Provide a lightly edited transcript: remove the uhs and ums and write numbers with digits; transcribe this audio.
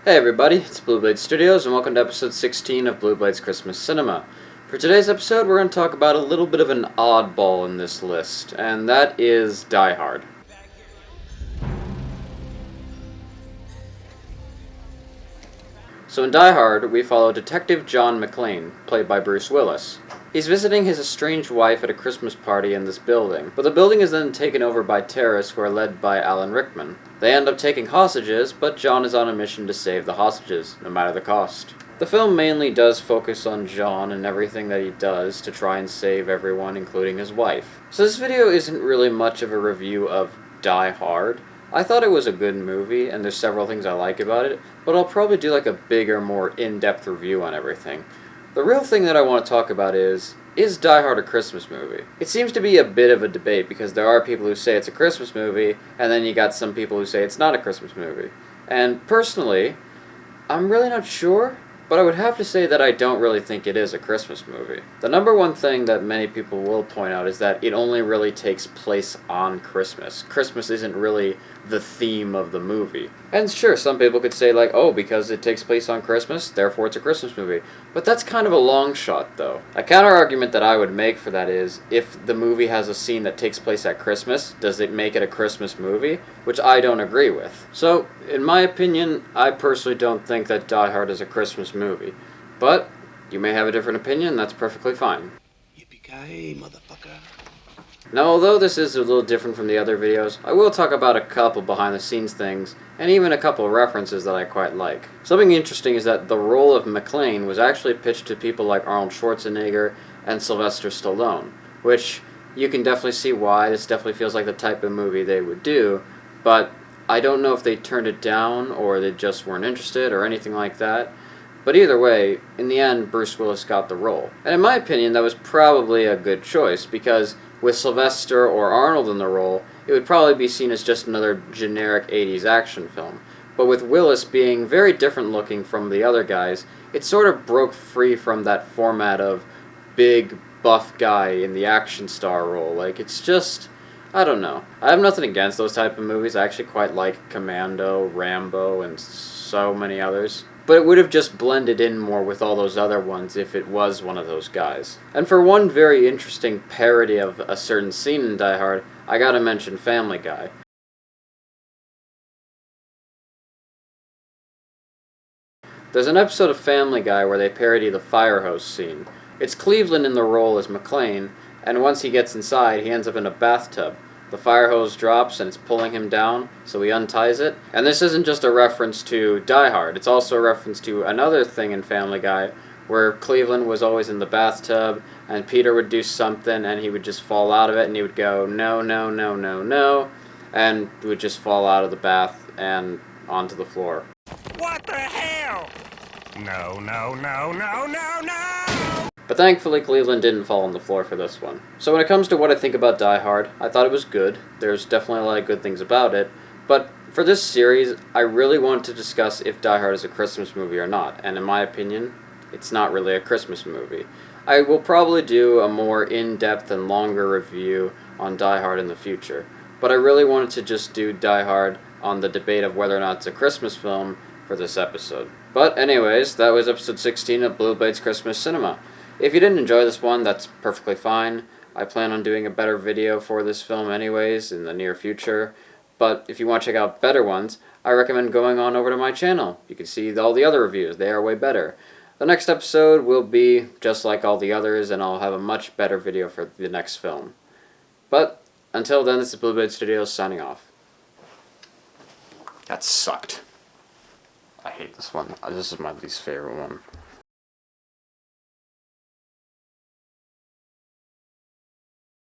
Hey everybody, it's Blue Blade Studios and welcome to episode 16 of Blue Blade's Christmas Cinema. For today's episode, we're going to talk about a little bit of an oddball in this list, and that is Die Hard. So in Die Hard, we follow Detective John McClane, played by Bruce Willis. He's visiting his estranged wife at a Christmas party in this building, but the building is then taken over by terrorists who are led by Alan Rickman. They end up taking hostages, but John is on a mission to save the hostages, no matter the cost. The film mainly does focus on John and everything that he does to try and save everyone, including his wife. So this video isn't really much of a review of Die Hard. I thought it was a good movie, and there's several things I like about it, but I'll probably do like a bigger, more in-depth review on everything. The real thing that I want to talk about is Die Hard a Christmas movie? It seems to be a bit of a debate because there are people who say it's a Christmas movie, and then you got some people who say it's not a Christmas movie. And personally, I'm really not sure, but I would have to say that I don't really think it is a Christmas movie. The number one thing that many people will point out is that it only really takes place on Christmas. Christmas isn't really the theme of the movie. And sure, some people could say like, oh, because it takes place on Christmas, therefore it's a Christmas movie. But that's kind of a long shot, though. A counter-argument that I would make for that is, if the movie has a scene that takes place at Christmas, does it make it a Christmas movie? Which I don't agree with. So, in my opinion, I personally don't think that Die Hard is a Christmas movie. But, you may have a different opinion, that's perfectly fine. Yippee-ki-yay, motherfucker. Now, although this is a little different from the other videos, I will talk about a couple behind-the-scenes things, and even a couple of references that I quite like. Something interesting is that the role of McClane was actually pitched to people like Arnold Schwarzenegger and Sylvester Stallone, which you can definitely see why. This definitely feels like the type of movie they would do, but I don't know if they turned it down or they just weren't interested or anything like that. But either way, in the end, Bruce Willis got the role. And in my opinion, that was probably a good choice, because with Sylvester or Arnold in the role, it would probably be seen as just another generic 80s action film. But with Willis being very different looking from the other guys, it sort of broke free from that format of big, buff guy in the action star role. Like, it's just, I don't know. I have nothing against those type of movies. I actually quite like Commando, Rambo, and so many others. But it would have just blended in more with all those other ones if it was one of those guys. And for one very interesting parody of a certain scene in Die Hard, I gotta mention Family Guy. There's an episode of Family Guy where they parody the fire hose scene. It's Cleveland in the role as McClane, and once he gets inside, he ends up in a bathtub. The fire hose drops and it's pulling him down, so he unties it. And this isn't just a reference to Die Hard, it's also a reference to another thing in Family Guy where Cleveland was always in the bathtub and Peter would do something and he would just fall out of it and he would go, no, no, no, no, no, and would just fall out of the bath and onto the floor. What the hell? No, no, no, no, no, no! But thankfully, Cleveland didn't fall on the floor for this one. So when it comes to what I think about Die Hard, I thought it was good. There's definitely a lot of good things about it. But for this series, I really want to discuss if Die Hard is a Christmas movie or not. And in my opinion, it's not really a Christmas movie. I will probably do a more in-depth and longer review on Die Hard in the future. But I really wanted to just do Die Hard on the debate of whether or not it's a Christmas film for this episode. But anyways, that was episode 16 of Blue Blade's Christmas Cinema. If you didn't enjoy this one, that's perfectly fine. I plan on doing a better video for this film anyways in the near future. But if you want to check out better ones, I recommend going on over to my channel. You can see all the other reviews. They are way better. The next episode will be just like all the others, and I'll have a much better video for the next film. But until then, this is Blue Blade Studios signing off. That sucked. I hate this one. This is my least favorite one.